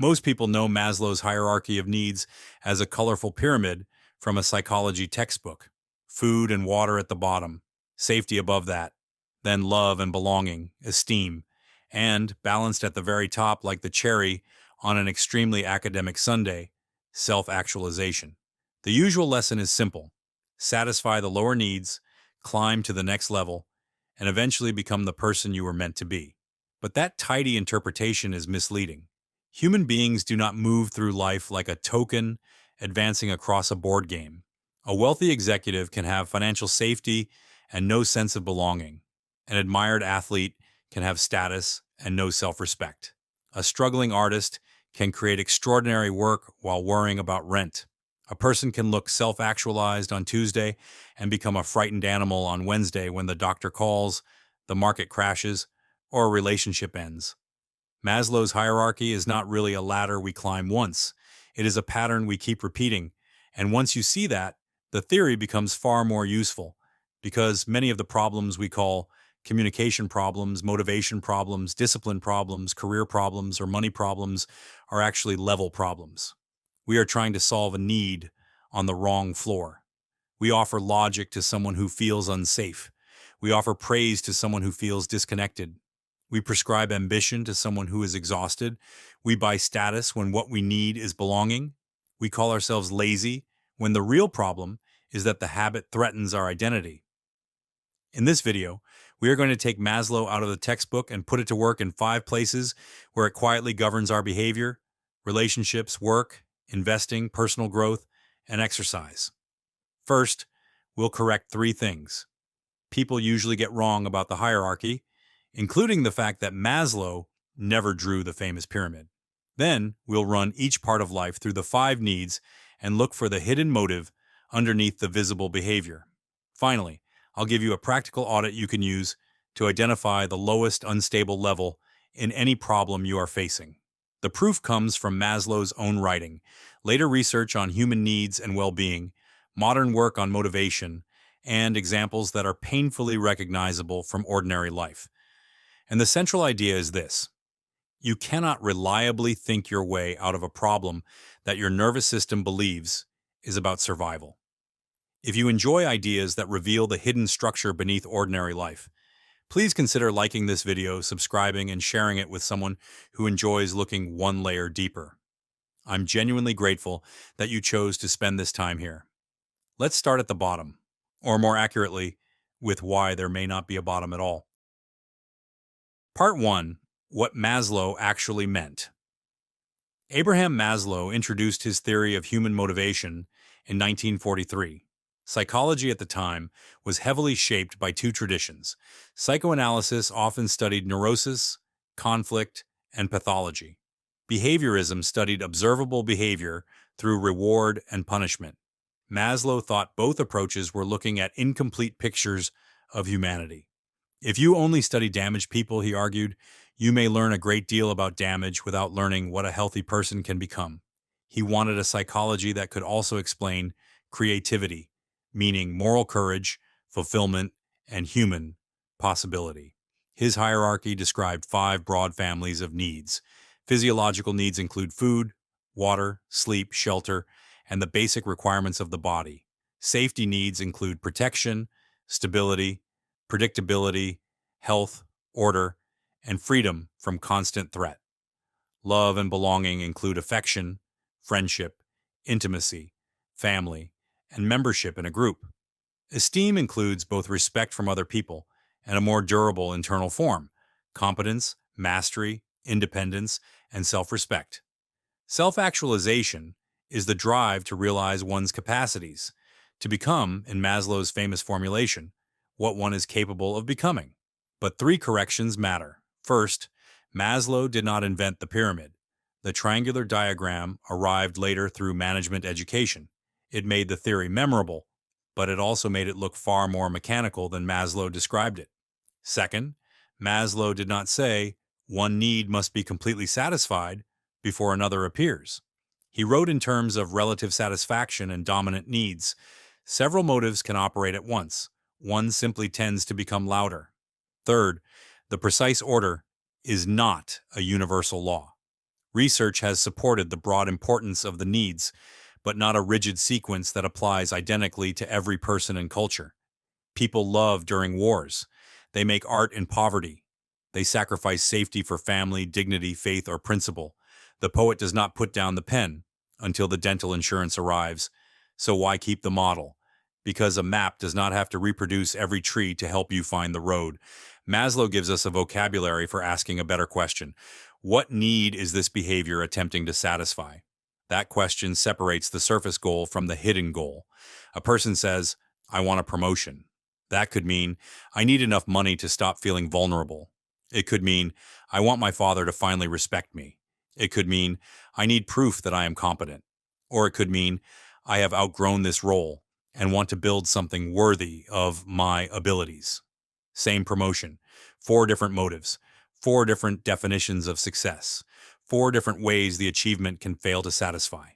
Most people know Maslow's hierarchy of needs as a colorful pyramid from a psychology textbook. Food and water at the bottom, safety above that, then love and belonging, esteem, and, balanced at the very top like the cherry on an extremely academic sundae, self-actualization. The usual lesson is simple: satisfy the lower needs, climb to the next level, and eventually become the person you were meant to be. But that tidy interpretation is misleading. Human beings do not move through life like a token advancing across a board game. A wealthy executive can have financial safety and no sense of belonging. An admired athlete can have status and no self-respect. A struggling artist can create extraordinary work while worrying about rent. A person can look self-actualized on Tuesday and become a frightened animal on Wednesday when the doctor calls, the market crashes, or a relationship ends. Maslow's hierarchy is not really a ladder we climb once. It is a pattern we keep repeating. And once you see that, the theory becomes far more useful, because many of the problems we call communication problems, motivation problems, discipline problems, career problems, or money problems are actually level problems. We are trying to solve a need on the wrong floor. We offer logic to someone who feels unsafe. We offer praise to someone who feels disconnected. We prescribe ambition to someone who is exhausted. We buy status when what we need is belonging. We call ourselves lazy when the real problem is that the habit threatens our identity. In this video, we are going to take Maslow out of the textbook and put it to work in 5 places where it quietly governs our behavior: relationships, work, investing, personal growth, and exercise. First, we'll correct 3 things people usually get wrong about the hierarchy, including the fact that Maslow never drew the famous pyramid. Then, we'll run each part of life through the 5 needs and look for the hidden motive underneath the visible behavior. Finally, I'll give you a practical audit you can use to identify the lowest unstable level in any problem you are facing. The proof comes from Maslow's own writing, later research on human needs and well-being, modern work on motivation, and examples that are painfully recognizable from ordinary life. And the central idea is this: you cannot reliably think your way out of a problem that your nervous system believes is about survival. If you enjoy ideas that reveal the hidden structure beneath ordinary life, please consider liking this video, subscribing, and sharing it with someone who enjoys looking one layer deeper. I'm genuinely grateful that you chose to spend this time here. Let's start at the bottom, or more accurately, with why there may not be a bottom at all. Part 1. What Maslow actually meant. Abraham Maslow introduced his theory of human motivation in 1943. Psychology at the time was heavily shaped by 2 traditions. Psychoanalysis often studied neurosis, conflict, and pathology. Behaviorism studied observable behavior through reward and punishment. Maslow thought both approaches were looking at incomplete pictures of humanity. If you only study damaged people, he argued, you may learn a great deal about damage without learning what a healthy person can become. He wanted a psychology that could also explain creativity, meaning moral courage, fulfillment, and human possibility. His hierarchy described 5 broad families of needs. Physiological needs include food, water, sleep, shelter, and the basic requirements of the body. Safety needs include protection, stability, predictability, health, order, and freedom from constant threat. Love and belonging include affection, friendship, intimacy, family, and membership in a group. Esteem includes both respect from other people and a more durable internal form: competence, mastery, independence, and self-respect. Self-actualization is the drive to realize one's capacities, to become, in Maslow's famous formulation, what one is capable of becoming. But 3 corrections matter. First, Maslow did not invent the pyramid. The triangular diagram arrived later through management education. It made the theory memorable, but it also made it look far more mechanical than Maslow described it. Second, Maslow did not say one need must be completely satisfied before another appears. He wrote in terms of relative satisfaction and dominant needs. Several motives can operate at once. One simply tends to become louder. Third, the precise order is not a universal law. Research has supported the broad importance of the needs, but not a rigid sequence that applies identically to every person and culture. People love during wars. They make art in poverty. They sacrifice safety for family, dignity, faith, or principle. The poet does not put down the pen until the dental insurance arrives. So why keep the model? Because a map does not have to reproduce every tree to help you find the road. Maslow gives us a vocabulary for asking a better question. What need is this behavior attempting to satisfy? That question separates the surface goal from the hidden goal. A person says, I want a promotion. That could mean, I need enough money to stop feeling vulnerable. It could mean, I want my father to finally respect me. It could mean, I need proof that I am competent. Or it could mean, I have outgrown this role and want to build something worthy of my abilities. Same promotion, four different motives, four different definitions of success, four different ways the achievement can fail to satisfy.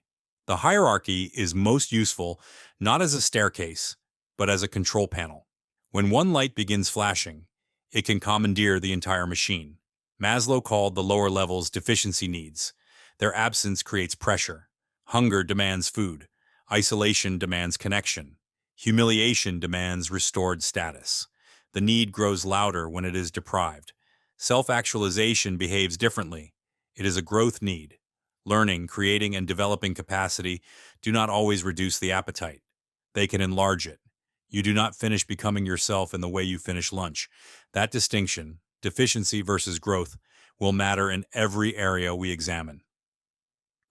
The hierarchy is most useful not as a staircase, but as a control panel. When one light begins flashing, it can commandeer the entire machine. Maslow called the lower levels deficiency needs. Their absence creates pressure. Hunger demands food. Isolation demands connection. Humiliation demands restored status. The need grows louder when it is deprived. Self-actualization behaves differently. It is a growth need. Learning, creating, and developing capacity do not always reduce the appetite. They can enlarge it. You do not finish becoming yourself in the way you finish lunch. That distinction, deficiency versus growth, will matter in every area we examine.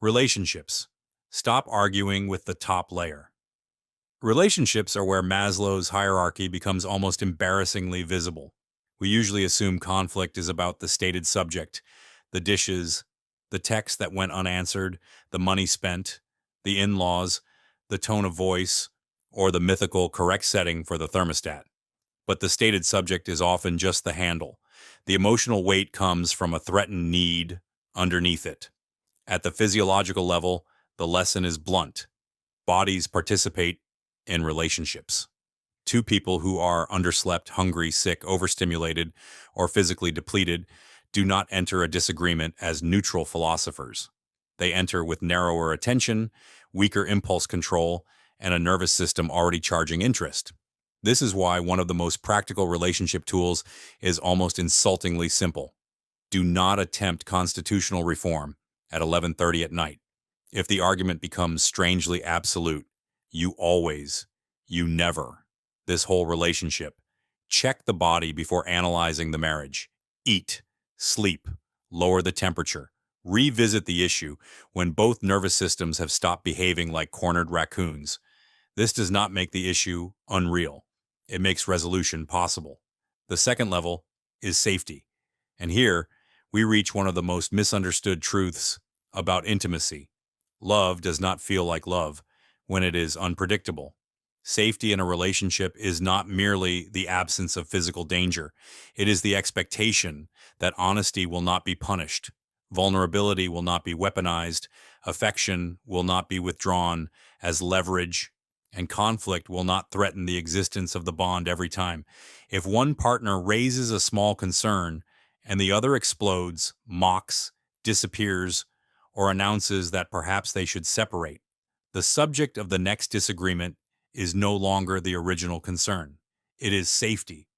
Relationships. Stop arguing with the top layer. Relationships are where Maslow's hierarchy becomes almost embarrassingly visible. We usually assume conflict is about the stated subject, the dishes, the text that went unanswered, the money spent, the in-laws, the tone of voice, or the mythical correct setting for the thermostat. But the stated subject is often just the handle. The emotional weight comes from a threatened need underneath it. At the physiological level, the lesson is blunt. Bodies participate in relationships. Two people who are underslept, hungry, sick, overstimulated, or physically depleted do not enter a disagreement as neutral philosophers. They enter with narrower attention, weaker impulse control, and a nervous system already charging interest. This is why one of the most practical relationship tools is almost insultingly simple. Do not attempt constitutional reform at 11:30 at night. If the argument becomes strangely absolute, you always, you never, this whole relationship. Check the body before analyzing the marriage. Eat, sleep, lower the temperature. Revisit the issue when both nervous systems have stopped behaving like cornered raccoons. This does not make the issue unreal. It makes resolution possible. The second level is safety. And here, we reach one of the most misunderstood truths about intimacy. Love does not feel like love when it is unpredictable. Safety in a relationship is not merely the absence of physical danger. It is the expectation that honesty will not be punished, vulnerability will not be weaponized, affection will not be withdrawn as leverage, and conflict will not threaten the existence of the bond every time. If one partner raises a small concern and the other explodes, mocks, disappears, or announces that perhaps they should separate, the subject of the next disagreement is no longer the original concern. It is safety.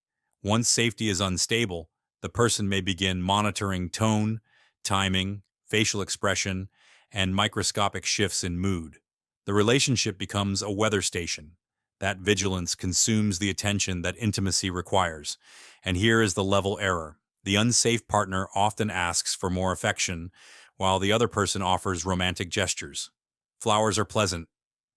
Once safety is unstable, the person may begin monitoring tone, timing, facial expression, and microscopic shifts in mood. The relationship becomes a weather station. That vigilance consumes the attention that intimacy requires. And here is the level error. The unsafe partner often asks for more affection, while the other person offers romantic gestures. Flowers are pleasant.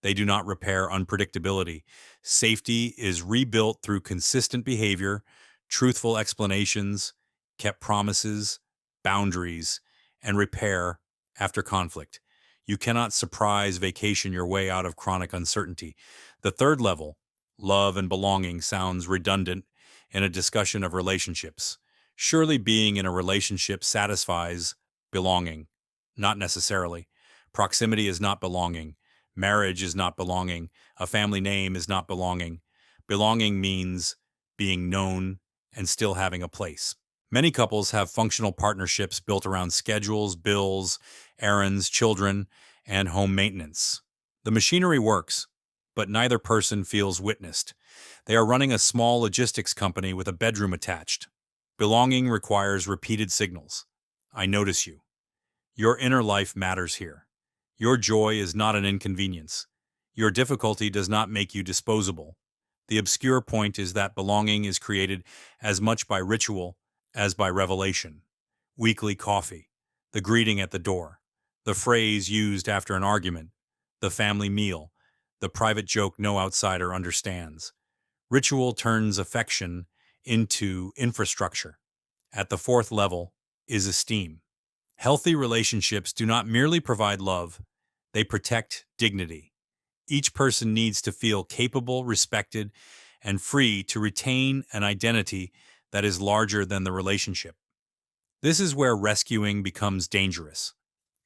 They do not repair unpredictability. Safety is rebuilt through consistent behavior, truthful explanations, kept promises, boundaries, and repair after conflict. You cannot surprise vacation your way out of chronic uncertainty. The third level, love and belonging, sounds redundant in a discussion of relationships. Surely being in a relationship satisfies belonging. Not necessarily. Proximity is not belonging. Marriage is not belonging. A family name is not belonging. Belonging means being known and still having a place. Many couples have functional partnerships built around schedules, bills, errands, children, and home maintenance. The machinery works, but neither person feels witnessed. They are running a small logistics company with a bedroom attached. Belonging requires repeated signals. I notice you. Your inner life matters here. Your joy is not an inconvenience. Your difficulty does not make you disposable. The obscure point is that belonging is created as much by ritual as by revelation. Weekly coffee, the greeting at the door, the phrase used after an argument, the family meal, the private joke no outsider understands. Ritual turns affection into infrastructure. At the fourth level is esteem. Healthy relationships do not merely provide love, they protect dignity. Each person needs to feel capable, respected, and free to retain an identity that is larger than the relationship. This is where rescuing becomes dangerous.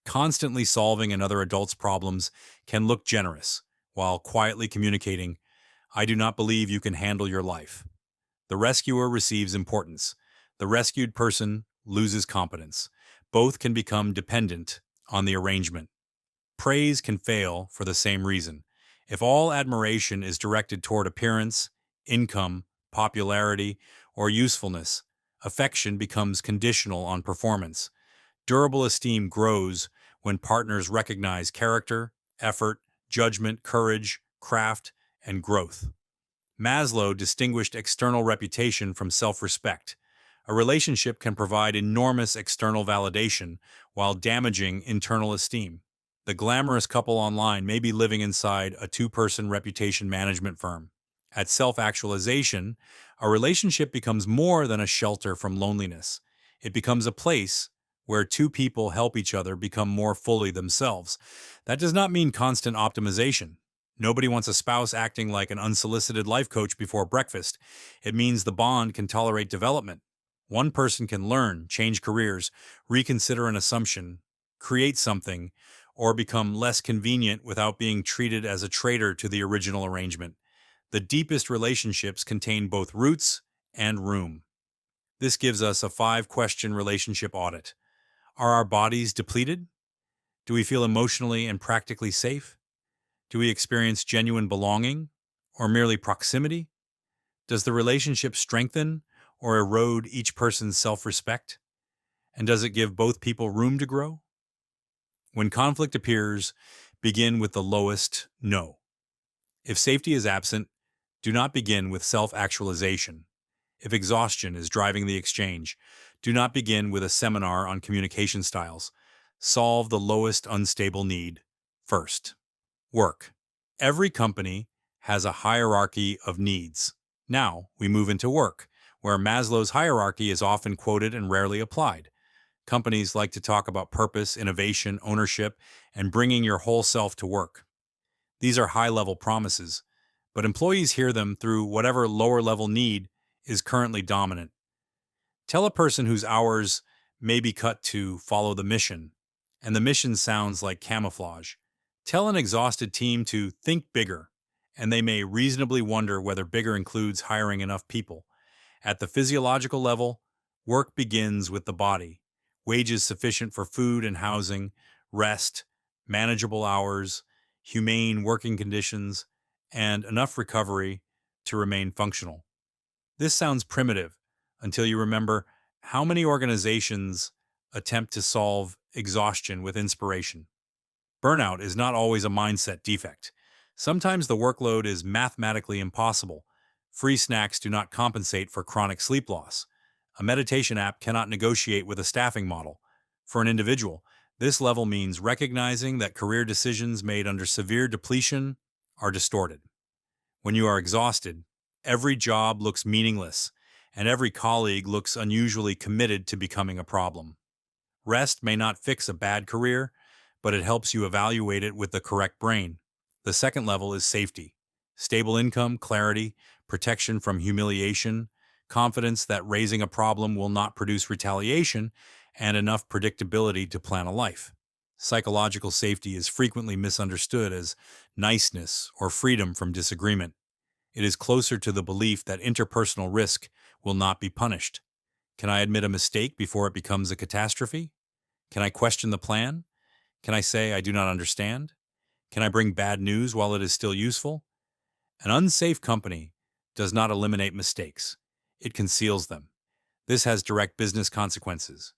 Constantly solving another adult's problems can look generous, while quietly communicating, I do not believe you can handle your life. The rescuer receives importance. The rescued person loses competence. Both can become dependent on the arrangement. Praise can fail for the same reason. If all admiration is directed toward appearance, income, popularity, or usefulness, affection becomes conditional on performance. Durable esteem grows when partners recognize character, effort, judgment, courage, craft, and growth. Maslow distinguished external reputation from self-respect. A relationship can provide enormous external validation while damaging internal esteem. The glamorous couple online may be living inside a two-person reputation management firm. At self-actualization, a relationship becomes more than a shelter from loneliness. It becomes a place where two people help each other become more fully themselves. That does not mean constant optimization. Nobody wants a spouse acting like an unsolicited life coach before breakfast. It means the bond can tolerate development. One person can learn, change careers, reconsider an assumption, create something, or become less convenient without being treated as a traitor to the original arrangement. The deepest relationships contain both roots and room. This gives us a 5-question relationship audit. Are our bodies depleted? Do we feel emotionally and practically safe? Do we experience genuine belonging or merely proximity? Does the relationship strengthen or erode each person's self-respect? And does it give both people room to grow? When conflict appears, begin with the lowest no. If safety is absent, do not begin with self-actualization. If exhaustion is driving the exchange, do not begin with a seminar on communication styles. Solve the lowest unstable need first. Work. Every company has a hierarchy of needs. Now we move into work, where Maslow's hierarchy is often quoted and rarely applied. Companies like to talk about purpose, innovation, ownership, and bringing your whole self to work. These are high-level promises, but employees hear them through whatever lower-level need is currently dominant. Tell a person whose hours may be cut to follow the mission, and the mission sounds like camouflage. Tell an exhausted team to think bigger, and they may reasonably wonder whether bigger includes hiring enough people. At the physiological level, work begins with the body. Wages sufficient for food and housing, rest, manageable hours, humane working conditions, and enough recovery to remain functional. This sounds primitive until you remember how many organizations attempt to solve exhaustion with inspiration. Burnout is not always a mindset defect. Sometimes the workload is mathematically impossible. Free snacks do not compensate for chronic sleep loss. A meditation app cannot negotiate with a staffing model. For an individual, this level means recognizing that career decisions made under severe depletion are distorted. When you are exhausted, every job looks meaningless, and every colleague looks unusually committed to becoming a problem. Rest may not fix a bad career, but it helps you evaluate it with the correct brain. The second level is safety. Stable income, clarity, protection from humiliation, confidence that raising a problem will not produce retaliation, and enough predictability to plan a life. Psychological safety is frequently misunderstood as niceness or freedom from disagreement. It is closer to the belief that interpersonal risk will not be punished. Can I admit a mistake before it becomes a catastrophe? Can I question the plan? Can I say I do not understand? Can I bring bad news while it is still useful? An unsafe company does not eliminate mistakes, it conceals them. This has direct business consequences.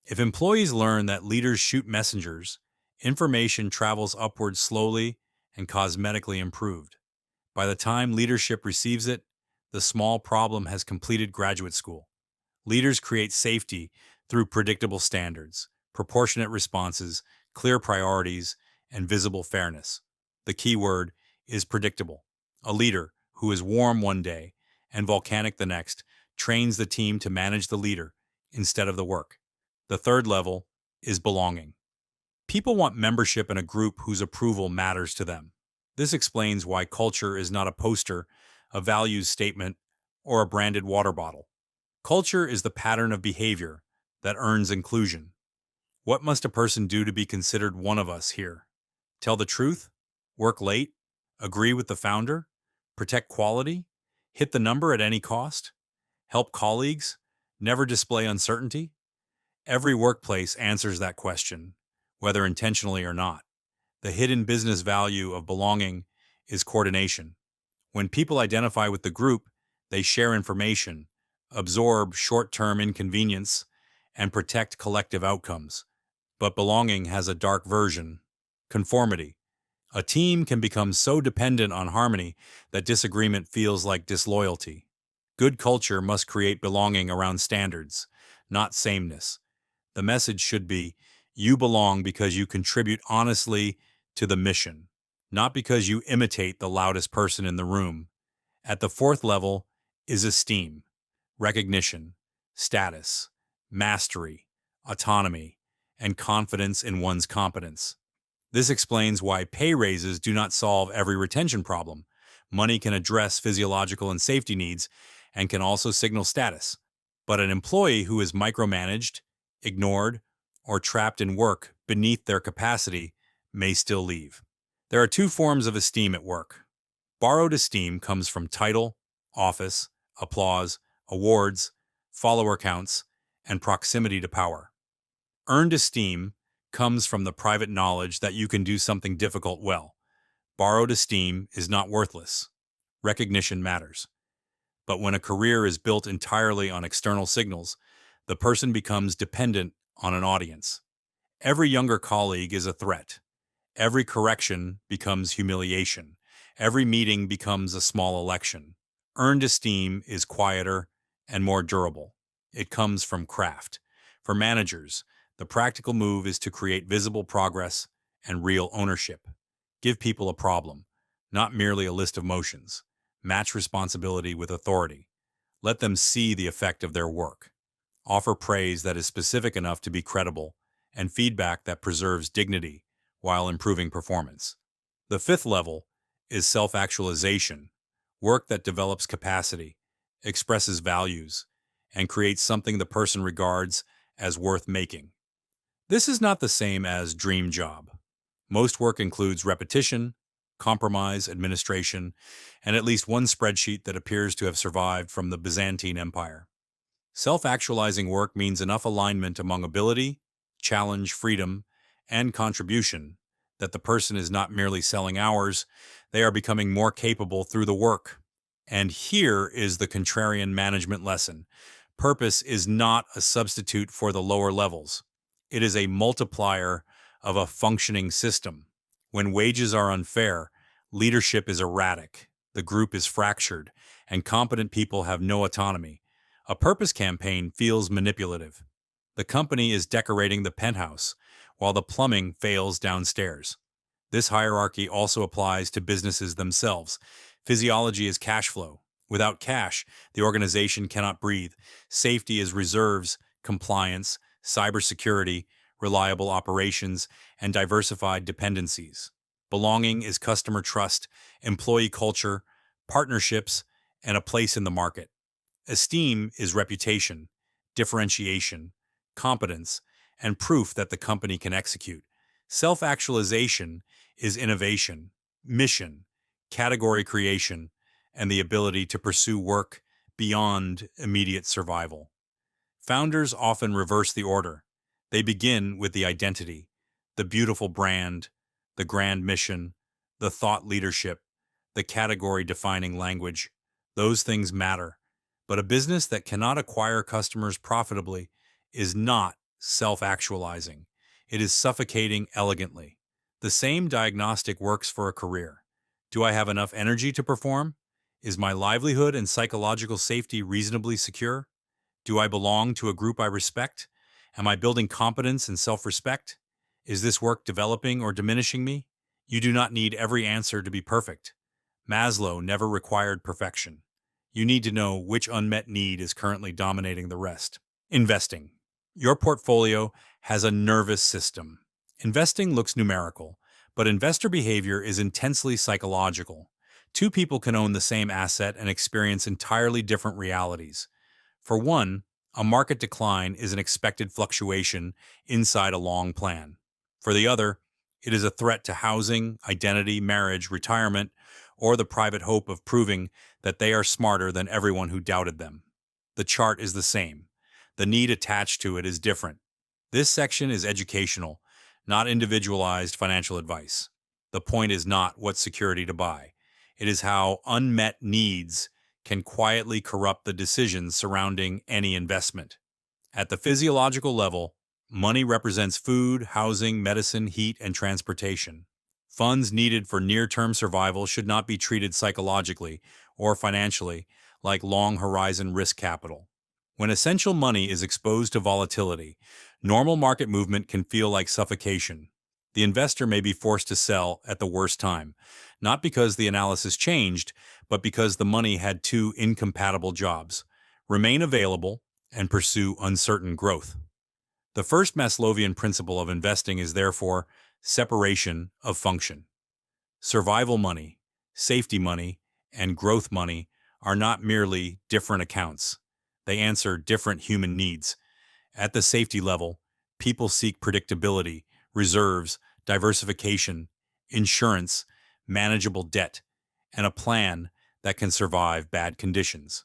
If employees learn that leaders shoot messengers, information travels upward slowly and cosmetically improved. By the time leadership receives it, the small problem has completed graduate school. Leaders create safety through predictable standards, proportionate responses, clear priorities, and visible fairness. The key word is predictable. A leader who is warm one day and volcanic the next trains the team to manage the leader instead of the work. The third level is belonging. People want membership in a group whose approval matters to them. This explains why culture is not a poster, a values statement, or a branded water bottle. Culture is the pattern of behavior that earns inclusion. What must a person do to be considered one of us here? Tell the truth? Work late? Agree with the founder? Protect quality? Hit the number at any cost? Help colleagues? Never display uncertainty? Every workplace answers that question, whether intentionally or not. The hidden business value of belonging is coordination. When people identify with the group, they share information, absorb short-term inconvenience, and protect collective outcomes. But belonging has a dark version: conformity. A team can become so dependent on harmony that disagreement feels like disloyalty. Good culture must create belonging around standards, not sameness. The message should be, you belong because you contribute honestly to the mission, not because you imitate the loudest person in the room. At the fourth level is esteem, recognition, status, mastery, autonomy, and confidence in one's competence. This explains why pay raises do not solve every retention problem. Money can address physiological and safety needs and can also signal status. But an employee who is micromanaged, ignored, or trapped in work beneath their capacity may still leave. There are two forms of esteem at work. Borrowed esteem comes from title, office, applause, awards, follower counts, and proximity to power. Earned esteem comes from the private knowledge that you can do something difficult well. Borrowed esteem is not worthless. Recognition matters. But when a career is built entirely on external signals, the person becomes dependent on an audience. Every younger colleague is a threat. Every correction becomes humiliation. Every meeting becomes a small election. Earned esteem is quieter and more durable. It comes from craft. For managers, the practical move is to create visible progress and real ownership. Give people a problem, not merely a list of motions. Match responsibility with authority. Let them see the effect of their work. Offer praise that is specific enough to be credible, and feedback that preserves dignity while improving performance. The fifth level is self-actualization, work that develops capacity, expresses values, and creates something the person regards as worth making. This is not the same as dream job. Most work includes repetition, compromise, administration, and at least one spreadsheet that appears to have survived from the Byzantine Empire. Self-actualizing work means enough alignment among ability, challenge, freedom, and contribution that the person is not merely selling hours, they are becoming more capable through the work. And here is the contrarian management lesson. Purpose is not a substitute for the lower levels. It is a multiplier of a functioning system. When wages are unfair, leadership is erratic, the group is fractured, and competent people have no autonomy. A purpose campaign feels manipulative. The company is decorating the penthouse, while the plumbing fails downstairs. This hierarchy also applies to businesses themselves. Physiology is cash flow. Without cash, the organization cannot breathe. Safety is reserves, compliance, cybersecurity, reliable operations, and diversified dependencies. Belonging is customer trust, employee culture, partnerships, and a place in the market. Esteem is reputation, differentiation, competence, and proof that the company can execute. Self-actualization is innovation, mission, category creation, and the ability to pursue work beyond immediate survival. Founders often reverse the order. They begin with the identity, the beautiful brand, the grand mission, the thought leadership, the category defining language. Those things matter. But a business that cannot acquire customers profitably is not self actualizing. It is suffocating elegantly. The same diagnostic works for a career. Do I have enough energy to perform? Is my livelihood and psychological safety reasonably secure? Do I belong to a group I respect? Am I building competence and self respect? Is this work developing or diminishing me? You do not need every answer to be perfect. Maslow never required perfection. You need to know which unmet need is currently dominating the rest. Investing. Your portfolio has a nervous system. Investing looks numerical, but investor behavior is intensely psychological. Two people can own the same asset and experience entirely different realities. For one, a market decline is an expected fluctuation inside a long plan. For the other, it is a threat to housing, identity, marriage, retirement, or the private hope of proving that they are smarter than everyone who doubted them. The chart is the same. The need attached to it is different. This section is educational, not individualized financial advice. The point is not what security to buy. It is how unmet needs can quietly corrupt the decisions surrounding any investment. At the physiological level, money represents food, housing, medicine, heat, and transportation. Funds needed for near-term survival should not be treated psychologically or financially like long-horizon risk capital. When essential money is exposed to volatility, normal market movement can feel like suffocation. The investor may be forced to sell at the worst time, not because the analysis changed, but because the money had two incompatible jobs: remain available and pursue uncertain growth. The first Maslowian principle of investing is therefore separation of function. Survival money, safety money, and growth money are not merely different accounts. They answer different human needs. At the safety level, people seek predictability, reserves, diversification, insurance, manageable debt, and a plan that can survive bad conditions.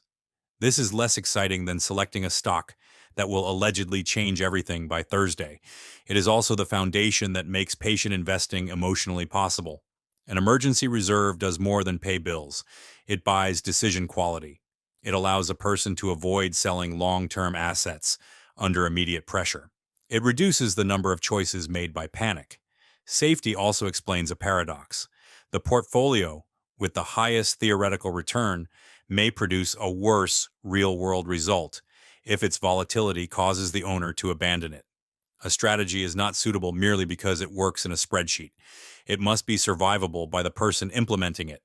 This is less exciting than selecting a stock that will allegedly change everything by Thursday. It is also the foundation that makes patient investing emotionally possible. An emergency reserve does more than pay bills. It buys decision quality. It allows a person to avoid selling long-term assets under immediate pressure. It reduces the number of choices made by panic. Safety also explains a paradox. The portfolio, with the highest theoretical return, may produce a worse real-world result if its volatility causes the owner to abandon it. A strategy is not suitable merely because it works in a spreadsheet. It must be survivable by the person implementing it.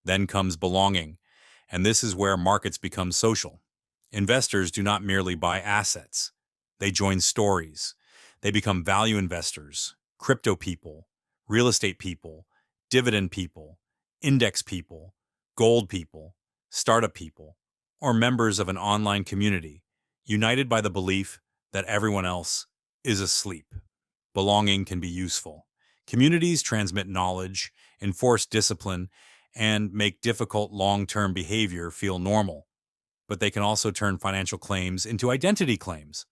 Then comes belonging, and this is where markets become social. Investors do not merely buy assets. They join stories. They become value investors, crypto people, real estate people, dividend people, index people, gold people, startup people, or members of an online community, united by the belief that everyone else is asleep. Belonging can be useful. Communities transmit knowledge, enforce discipline, and make difficult long-term behavior feel normal. But they can also turn financial claims into identity claims.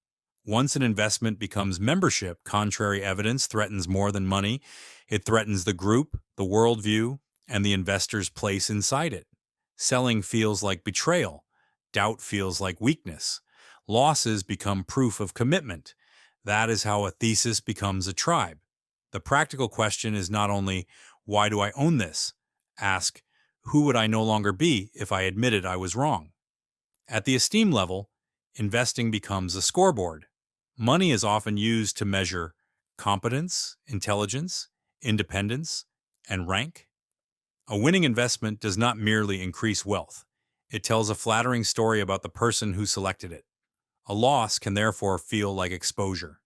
Once an investment becomes membership, contrary evidence threatens more than money. It threatens the group, the worldview, and the investor's place inside it. Selling feels like betrayal. Doubt feels like weakness. Losses become proof of commitment. That is how a thesis becomes a tribe. The practical question is not only, why do I own this? Ask, who would I no longer be if I admitted I was wrong? At the esteem level, investing becomes a scoreboard. Money is often used to measure competence, intelligence, independence, and rank. A winning investment does not merely increase wealth. It tells a flattering story about the person who selected it. A loss can therefore feel like exposure.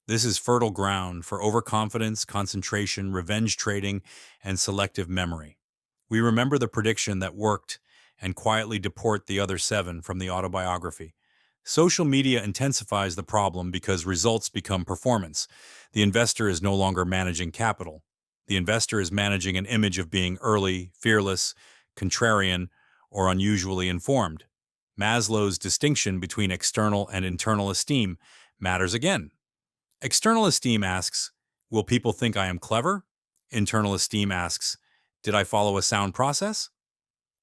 This is fertile ground for overconfidence, concentration, revenge trading, and selective memory. We remember the prediction that worked and quietly deport the other seven from the autobiography. Social media intensifies the problem because results become performance. The investor is no longer managing capital. The investor is managing an image of being early, fearless, contrarian, or unusually informed. Maslow's distinction between external and internal esteem matters again. External esteem asks, will people think I am clever? Internal esteem asks, did I follow a sound process?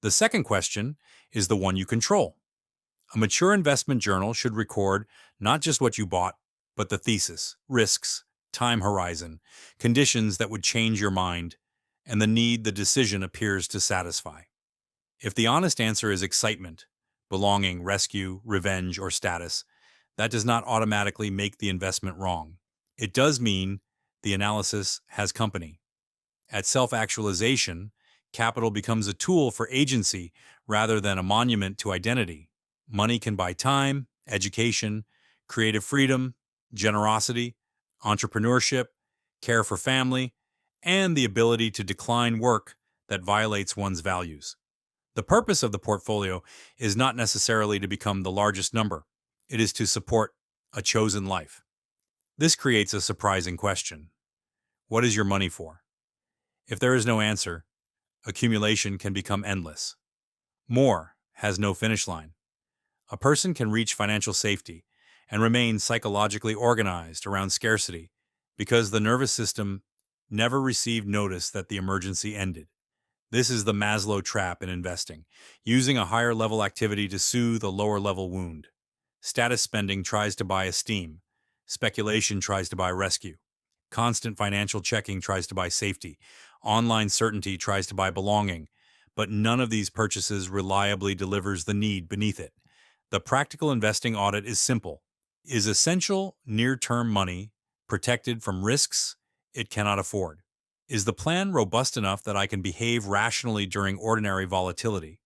The second question is the one you control. A mature investment journal should record not just what you bought, but the thesis, risks, time horizon, conditions that would change your mind, and the need the decision appears to satisfy. If the honest answer is excitement, belonging, rescue, revenge, or status, that does not automatically make the investment wrong. It does mean the analysis has company. At self-actualization, capital becomes a tool for agency rather than a monument to identity. Money can buy time, education, creative freedom, generosity, entrepreneurship, care for family, and the ability to decline work that violates one's values. The purpose of the portfolio is not necessarily to become the largest number. It is to support a chosen life. This creates a surprising question. What is your money for? If there is no answer, accumulation can become endless. More has no finish line. A person can reach financial safety and remain psychologically organized around scarcity because the nervous system never received notice that the emergency ended. This is the Maslow trap in investing, using a higher level activity to soothe a lower level wound. Status spending tries to buy esteem. Speculation tries to buy rescue. Constant financial checking tries to buy safety. Online certainty tries to buy belonging. But none of these purchases reliably delivers the need beneath it. The practical investing audit is simple. Is essential near-term money protected from risks it cannot afford? Is the plan robust enough that I can behave rationally during ordinary volatility?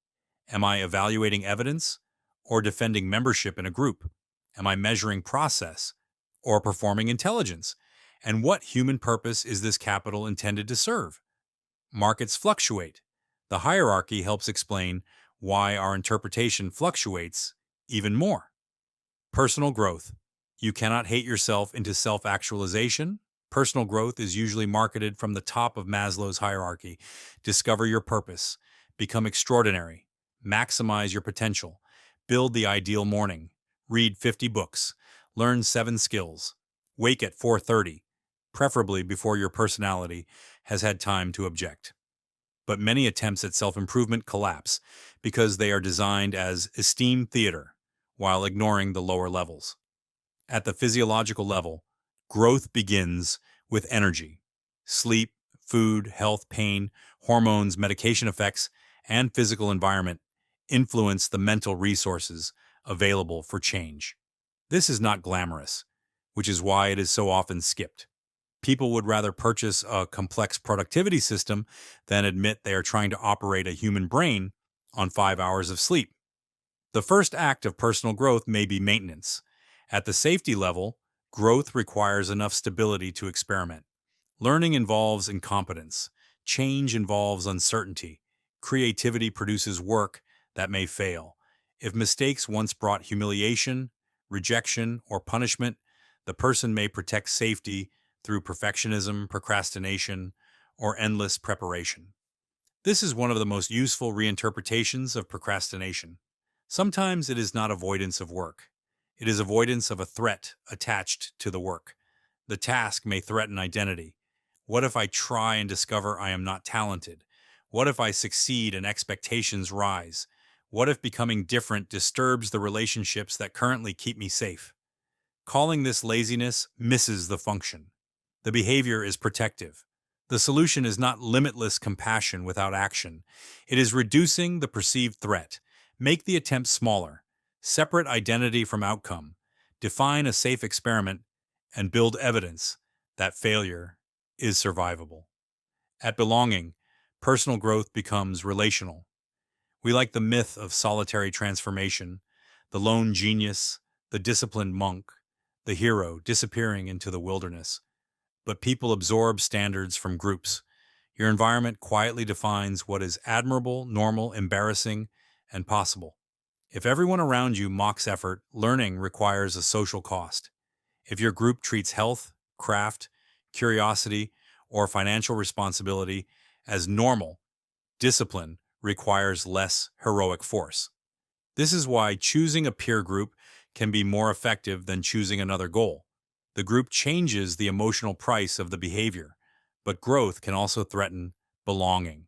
Am I evaluating evidence or defending membership in a group? Am I measuring process or performing intelligence? And what human purpose is this capital intended to serve? Markets fluctuate. The hierarchy helps explain why our interpretation fluctuates even more. Personal growth. You cannot hate yourself into self-actualization. Personal growth is usually marketed from the top of Maslow's hierarchy. Discover your purpose. Become extraordinary. Maximize your potential. Build the ideal morning. Read 50 books. Learn 7 skills. Wake at 4:30, preferably before your personality has had time to object. But many attempts at self-improvement collapse because they are designed as esteem theater while ignoring the lower levels. At the physiological level, growth begins with energy. Sleep, food, health, pain, hormones, medication effects, and physical environment influence the mental resources available for change. This is not glamorous, which is why it is so often skipped. People would rather purchase a complex productivity system than admit they are trying to operate a human brain on 5 hours of sleep. The first act of personal growth may be maintenance. At the safety level, growth requires enough stability to experiment. Learning involves incompetence. Change involves uncertainty. Creativity produces work that may fail. If mistakes once brought humiliation, rejection, or punishment, the person may protect safety through perfectionism, procrastination, or endless preparation. This is one of the most useful reinterpretations of procrastination. Sometimes it is not avoidance of work. It is avoidance of a threat attached to the work. The task may threaten identity. What if I try and discover I am not talented? What if I succeed and expectations rise? What if becoming different disturbs the relationships that currently keep me safe? Calling this laziness misses the function. The behavior is protective. The solution is not limitless compassion without action. It is reducing the perceived threat. Make the attempt smaller. Separate identity from outcome. Define a safe experiment and build evidence that failure is survivable. At belonging, personal growth becomes relational. We like the myth of solitary transformation, the lone genius, the disciplined monk, the hero disappearing into the wilderness. But people absorb standards from groups. Your environment quietly defines what is admirable, normal, embarrassing, and possible. If everyone around you mocks effort, learning requires a social cost. If your group treats health, craft, curiosity, or financial responsibility as normal, discipline requires less heroic force. This is why choosing a peer group can be more effective than choosing another goal. The group changes the emotional price of the behavior, but growth can also threaten belonging.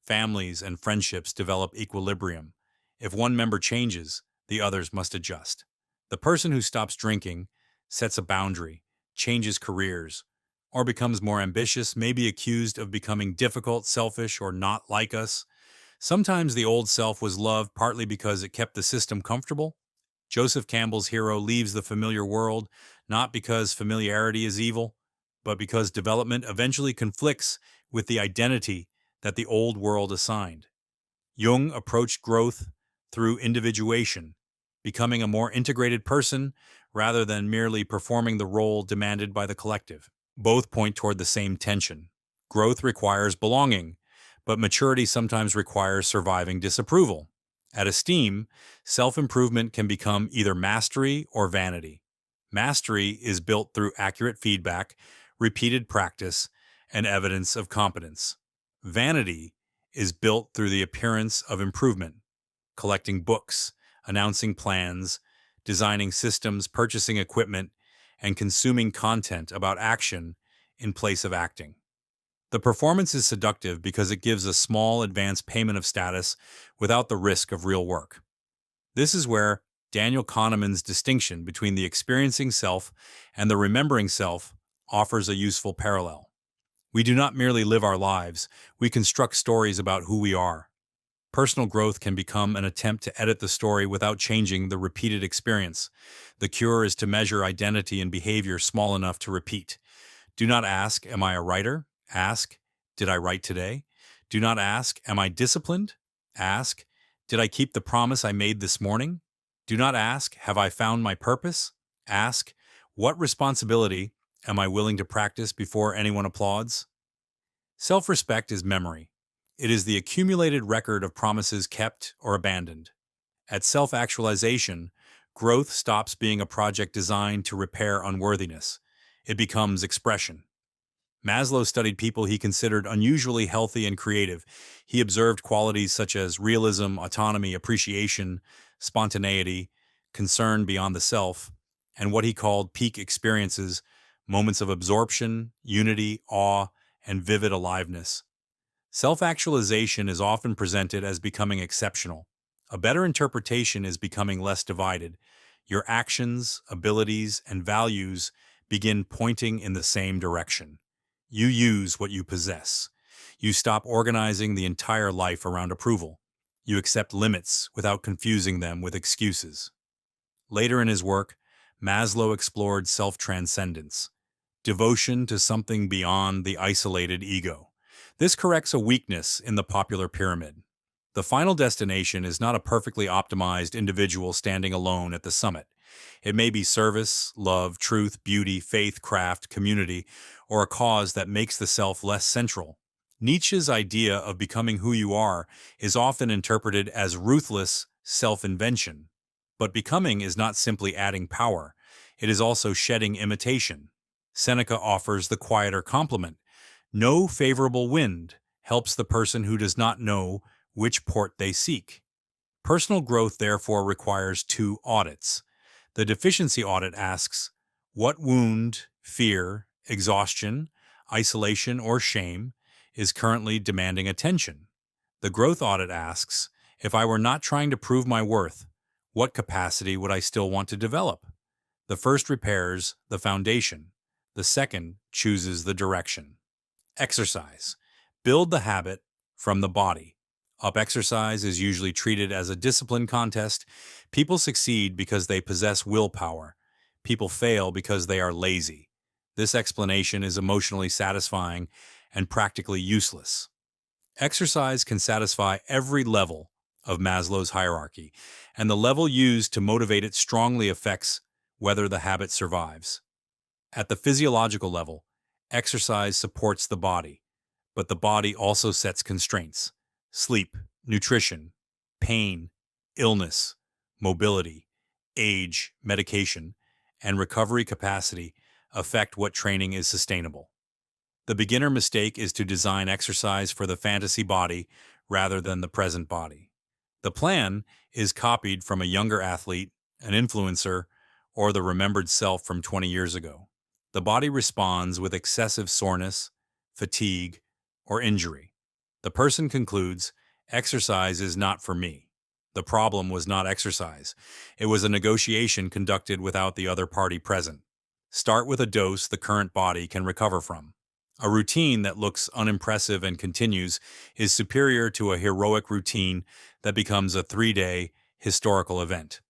Families and friendships develop equilibrium. If one member changes, the others must adjust. The person who stops drinking, sets a boundary, changes careers, or becomes more ambitious may be accused of becoming difficult, selfish, or not like us. Sometimes the old self was loved partly because it kept the system comfortable. Joseph Campbell's hero leaves the familiar world not because familiarity is evil, but because development eventually conflicts with the identity that the old world assigned. Jung approached growth through individuation, becoming a more integrated person rather than merely performing the role demanded by the collective. Both point toward the same tension. Growth requires belonging, but maturity sometimes requires surviving disapproval. At Esteem, self improvement can become either mastery or vanity. Mastery is built through accurate feedback, repeated practice, and evidence of competence. Vanity is built through the appearance of improvement, collecting books, announcing plans, designing systems, purchasing equipment, and consuming content about action in place of acting. The performance is seductive because it gives a small advance payment of status without the risk of real work. This is where Daniel Kahneman's distinction between the experiencing self and the remembering self offers a useful parallel. We do not merely live our lives, we construct stories about who we are. Personal growth can become an attempt to edit the story without changing the repeated experience. The cure is to measure identity and behavior small enough to repeat. Do not ask, am I a writer? Ask, did I write today? Do not ask, am I disciplined? Ask, did I keep the promise I made this morning? Do not ask, have I found my purpose? Ask, what responsibility am I willing to practice before anyone applauds? Self-respect is memory. It is the accumulated record of promises kept or abandoned. At self-actualization, growth stops being a project designed to repair unworthiness. It becomes expression. Maslow studied people he considered unusually healthy and creative. He observed qualities such as realism, autonomy, appreciation, spontaneity, concern beyond the self, and what he called peak experiences, moments of absorption, unity, awe, and vivid aliveness. Self-actualization is often presented as becoming exceptional. A better interpretation is becoming less divided. Your actions, abilities, and values begin pointing in the same direction. You use what you possess. You stop organizing the entire life around approval. You accept limits without confusing them with excuses. Later in his work, Maslow explored self-transcendence, devotion to something beyond the isolated ego. This corrects a weakness in the popular pyramid. The final destination is not a perfectly optimized individual standing alone at the summit. It may be service, love, truth, beauty, faith, craft, community, or a cause that makes the self less central. Nietzsche's idea of becoming who you are is often interpreted as ruthless self-invention. But becoming is not simply adding power, it is also shedding imitation. Seneca offers the quieter compliment. No favorable wind helps the person who does not know which port they seek. Personal growth therefore requires two audits. The deficiency audit asks, what wound, fear, exhaustion, isolation, or shame is currently demanding attention? The growth audit asks, if I were not trying to prove my worth, what capacity would I still want to develop? The first repairs the foundation. The second chooses the direction. Exercise. Build the habit from the body. Up exercise is usually treated as a discipline contest. People succeed because they possess willpower. People fail because they are lazy. This explanation is emotionally satisfying and practically useless. Exercise can satisfy every level of Maslow's hierarchy, and the level used to motivate it strongly affects whether the habit survives. At the physiological level, exercise supports the body, but the body also sets constraints. Sleep, nutrition, pain, illness, mobility, age, medication, and recovery capacity affect what training is sustainable. The beginner mistake is to design exercise for the fantasy body rather than the present body. The plan is copied from a younger athlete, an influencer, or the remembered self from 20 years ago. The body responds with excessive soreness, fatigue, or injury. The person concludes, exercise is not for me. The problem was not exercise. It was a negotiation conducted without the other party present. Start with a dose the current body can recover from. A routine that looks unimpressive and continues is superior to a heroic routine that becomes a 3-day historical event.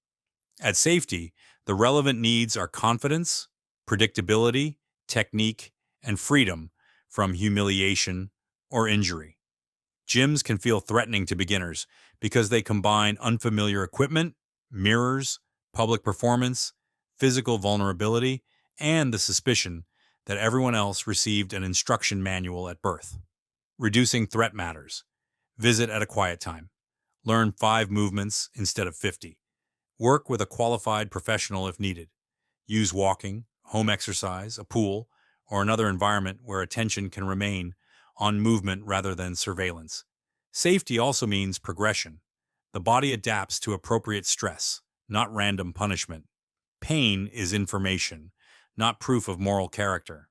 At safety, the relevant needs are confidence, predictability, technique, and freedom from humiliation or injury. Gyms can feel threatening to beginners because they combine unfamiliar equipment, mirrors, public performance, physical vulnerability, and the suspicion that everyone else received an instruction manual at birth. Reducing threat matters. Visit at a quiet time. Learn 5 movements instead of 50. Work with a qualified professional if needed. Use walking, home exercise, a pool, or another environment where attention can remain on movement rather than surveillance. Safety also means progression. The body adapts to appropriate stress, not random punishment. Pain is information, not proof of moral character.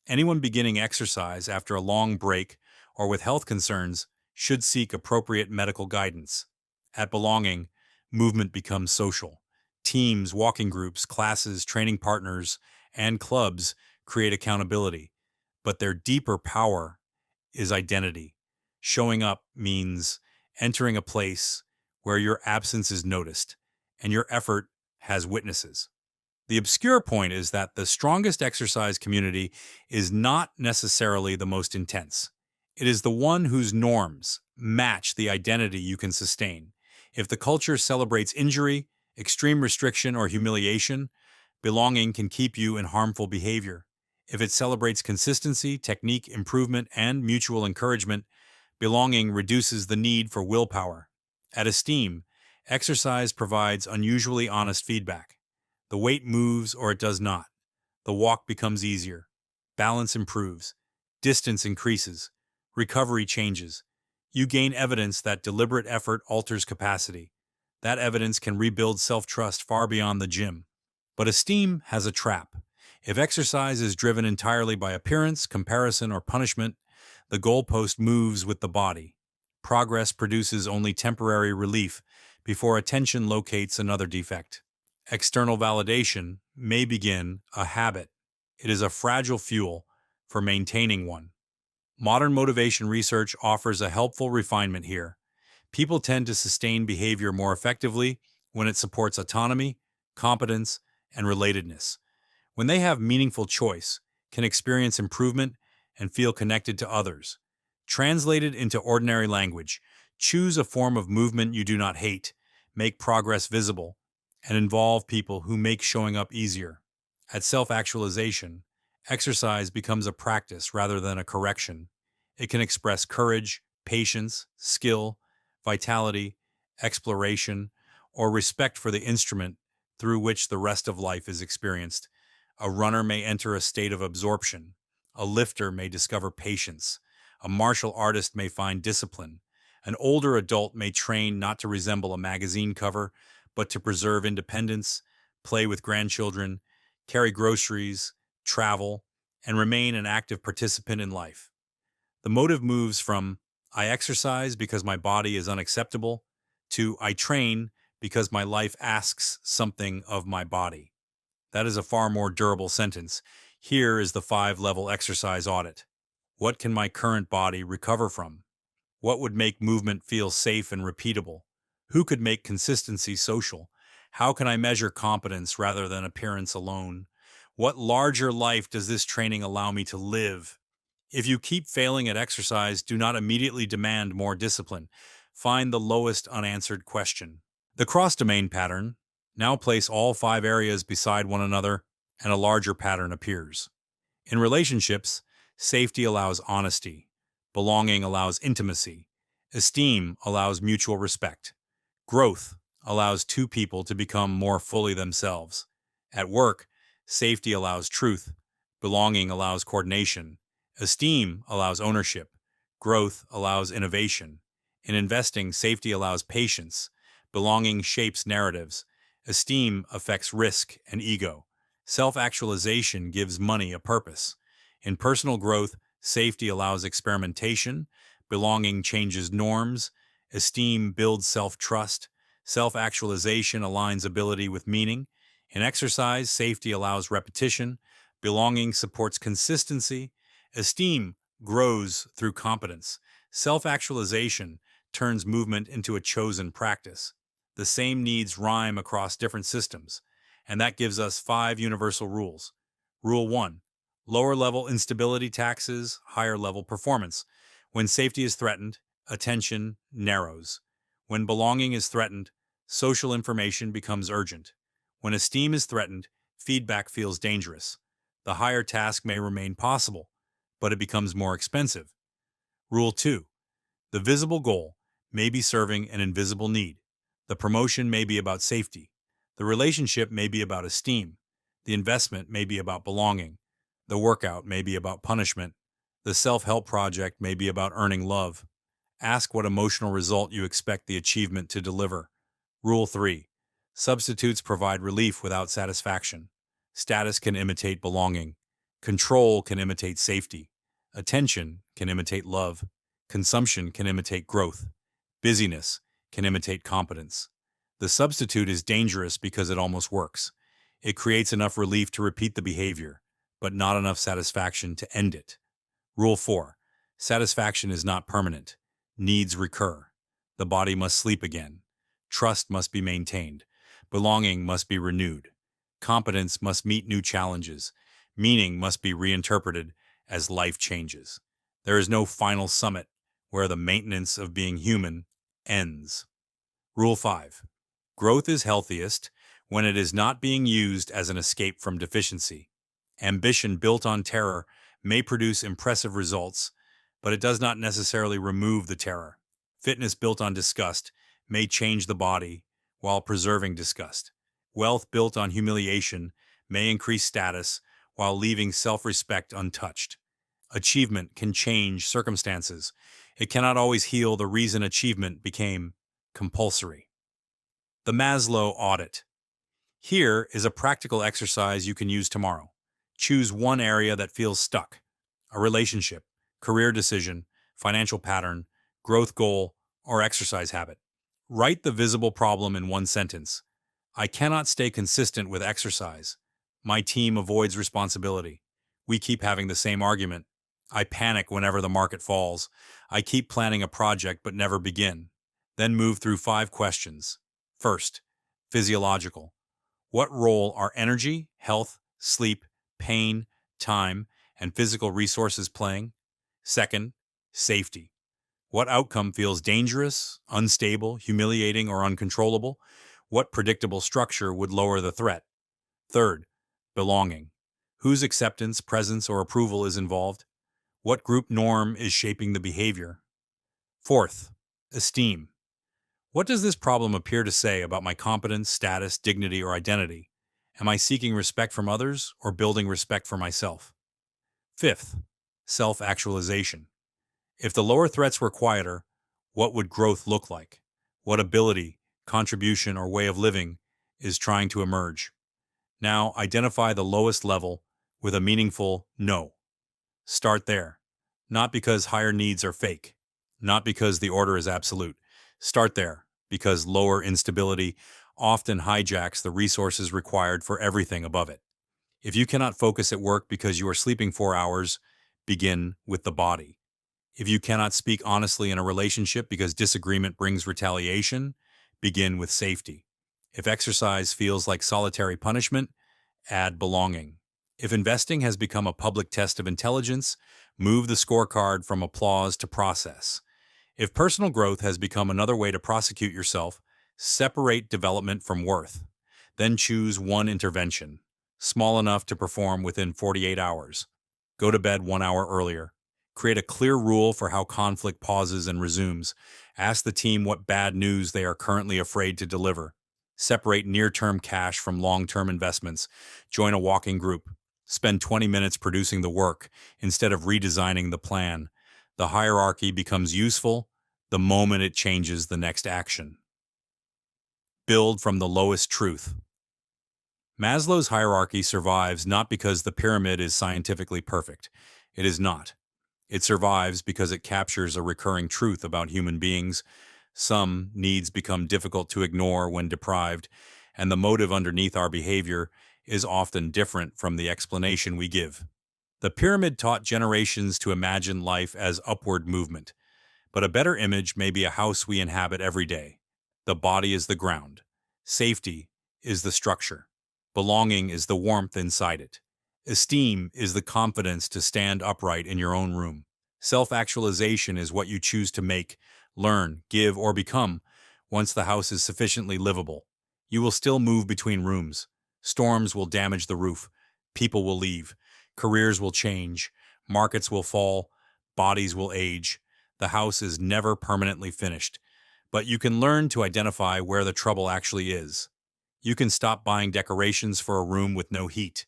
Anyone beginning exercise after a long break or with health concerns should seek appropriate medical guidance. At Belonging, movement becomes social. Teams, walking groups, classes, training partners, and clubs create accountability. But their deeper power is identity. Showing up means entering a place where your absence is noticed and your effort has witnesses. The obscure point is that the strongest exercise community is not necessarily the most intense. It is the one whose norms match the identity you can sustain. If the culture celebrates injury, extreme restriction, or humiliation, belonging can keep you in harmful behavior. If it celebrates consistency, technique, improvement, and mutual encouragement, belonging reduces the need for willpower. At Esteem, exercise provides unusually honest feedback. The weight moves or it does not. The walk becomes easier. Balance improves. Distance increases. Recovery changes. You gain evidence that deliberate effort alters capacity. That evidence can rebuild self-trust far beyond the gym. But Esteem has a trap. If exercise is driven entirely by appearance, comparison, or punishment, the goalpost moves with the body. Progress produces only temporary relief before attention locates another defect. External validation may begin a habit. It is a fragile fuel for maintaining one. Modern motivation research offers a helpful refinement here. People tend to sustain behavior more effectively when it supports autonomy, competence, and relatedness. When they have meaningful choice, can experience improvement, and feel connected to others. Translated into ordinary language, choose a form of movement you do not hate, make progress visible, and involve people who make showing up easier. At self-actualization, exercise becomes a practice rather than a correction. It can express courage, patience, skill, vitality, exploration, or respect for the instrument through which the rest of life is experienced. A runner may enter a state of absorption. A lifter may discover patience. A martial artist may find discipline. An older adult may train not to resemble a magazine cover, but to preserve independence, play with grandchildren, carry groceries, travel, and remain an active participant in life. The motive moves from I exercise because my body is unacceptable to I train because my life asks something of my body. That is a far more durable sentence. Here is the 5-level exercise audit. What can my current body recover from? What would make movement feel safe and repeatable? Who could make consistency social? How can I measure competence rather than appearance alone? What larger life does this training allow me to live? If you keep failing at exercise, do not immediately demand more discipline. Find the lowest unanswered question. The cross-domain pattern. Now place all 5 areas beside one another, and a larger pattern appears. In relationships, safety allows honesty. Belonging allows intimacy. Esteem allows mutual respect. Growth allows 2 people to become more fully themselves. At work, safety allows truth. Belonging allows coordination. Esteem allows ownership. Growth allows innovation. In investing, safety allows patience. Belonging shapes narratives. Esteem affects risk and ego. Self-actualization gives money a purpose. In personal growth, safety allows experimentation. Belonging changes norms. Esteem builds self-trust. Self-actualization aligns ability with meaning. In exercise, safety allows repetition. Belonging supports consistency. Esteem grows through competence. Self-actualization turns movement into a chosen practice. The same needs rhyme across different systems, and that gives us 5 universal rules. Rule 1: lower level instability taxes higher level performance. When safety is threatened, attention narrows. When belonging is threatened, social information becomes urgent. When esteem is threatened, feedback feels dangerous. The higher task may remain possible, but it becomes more expensive. Rule 2: the visible goal may be serving an invisible need. The promotion may be about safety. The relationship may be about esteem. The investment may be about belonging. The workout may be about punishment. The self-help project may be about earning love. Ask what emotional result you expect the achievement to deliver. Rule 3: substitutes provide relief without satisfaction. Status can imitate belonging. Control can imitate safety. Attention can imitate love. Consumption can imitate growth. Busyness can imitate competence. The substitute is dangerous because it almost works. It creates enough relief to repeat the behavior, but not enough satisfaction to end it. Rule 4: satisfaction is not permanent. Needs recur. The body must sleep again. Trust must be maintained. Belonging must be renewed. Competence must meet new challenges. Meaning must be reinterpreted as life changes. There is no final summit where the maintenance of being human ends. Rule 5: growth is healthiest when it is not being used as an escape from deficiency. Ambition built on terror may produce impressive results, but it does not necessarily remove the terror. Fitness built on disgust may change the body while preserving disgust. Wealth built on humiliation may increase status while leaving self-respect untouched. Achievement can change circumstances. It cannot always heal the reason achievement became compulsory. The Maslow audit. Here is a practical exercise you can use tomorrow. Choose one area that feels stuck: a relationship, career decision, financial pattern, growth goal, or exercise habit. Write the visible problem in one sentence. I cannot stay consistent with exercise. My team avoids responsibility. We keep having the same argument. I panic whenever the market falls. I keep planning a project but never begin. Then move through 5 questions. First, physiological. What role are energy, health, sleep, pain, time, and physical resources playing? Second, safety. What outcome feels dangerous, unstable, humiliating, or uncontrollable? What predictable structure would lower the threat? Third, belonging. Whose acceptance, presence, or approval is involved? What group norm is shaping the behavior? Fourth, esteem. What does this problem appear to say about my competence, status, dignity, or identity? Am I seeking respect from others or building respect for myself? Fifth, self-actualization. If the lower threats were quieter, what would growth look like? What ability, contribution, or way of living is trying to emerge? Now identify the lowest level with a meaningful no. Start there. Not because higher needs are fake. Not because the order is absolute. Start there because lower instability often hijacks the resources required for everything above it. If you cannot focus at work because you are sleeping 4 hours, begin with the body. If you cannot speak honestly in a relationship because disagreement brings retaliation, begin with safety. If exercise feels like solitary punishment, add belonging. If investing has become a public test of intelligence, move the scorecard from applause to process. If personal growth has become another way to prosecute yourself, separate development from worth. Then choose one intervention, small enough to perform within 48 hours. Go to bed 1 hour earlier. Create a clear rule for how conflict pauses and resumes. Ask the team what bad news they are currently afraid to deliver. Separate near-term cash from long-term investments. Join a walking group. Spend 20 minutes producing the work instead of redesigning the plan. The hierarchy becomes useful, the moment it changes the next action. Build from the lowest truth. Maslow's hierarchy survives not because the pyramid is scientifically perfect. It is not. It survives because it captures a recurring truth about human beings. Some needs become difficult to ignore when deprived, and the motive underneath our behavior is often different from the explanation we give. The pyramid taught generations to imagine life as upward movement, but a better image may be a house we inhabit every day. The body is the ground. Safety is the structure. Belonging is the warmth inside it. Esteem is the confidence to stand upright in your own room. Self-actualization is what you choose to make, learn, give, or become once the house is sufficiently livable. You will still move between rooms. Storms will damage the roof. People will leave. Careers will change. Markets will fall. Bodies will age. The house is never permanently finished. But you can learn to identify where the trouble actually is. You can stop buying decorations for a room with no heat.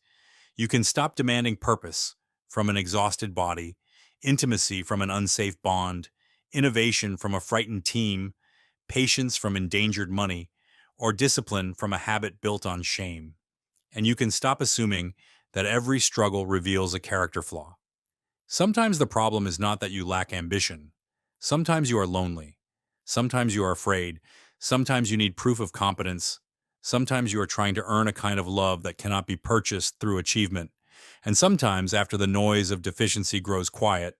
You can stop demanding purpose from an exhausted body, intimacy from an unsafe bond, innovation from a frightened team, patience from endangered money, or discipline from a habit built on shame. And you can stop assuming that every struggle reveals a character flaw. Sometimes the problem is not that you lack ambition. Sometimes you are lonely. Sometimes you are afraid. Sometimes you need proof of competence. Sometimes you are trying to earn a kind of love that cannot be purchased through achievement. And sometimes, after the noise of deficiency grows quiet,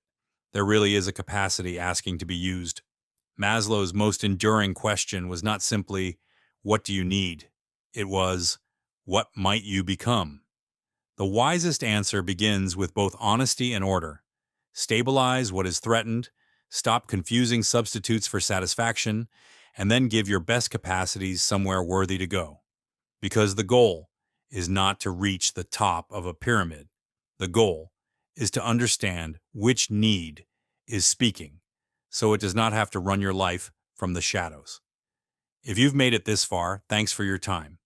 there really is a capacity asking to be used. Maslow's most enduring question was not simply, "What do you need?" It was, "What might you become?" The wisest answer begins with both honesty and order. Stabilize what is threatened, stop confusing substitutes for satisfaction, and then give your best capacities somewhere worthy to go. Because the goal is not to reach the top of a pyramid. The goal is to understand which need is speaking, so it does not have to run your life from the shadows. If you've made it this far, thanks for your time.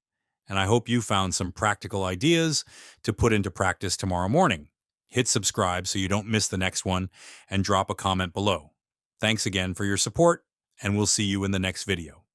And I hope you found some practical ideas to put into practice tomorrow morning. Hit subscribe so you don't miss the next one, and drop a comment below. Thanks again for your support, and we'll see you in the next video.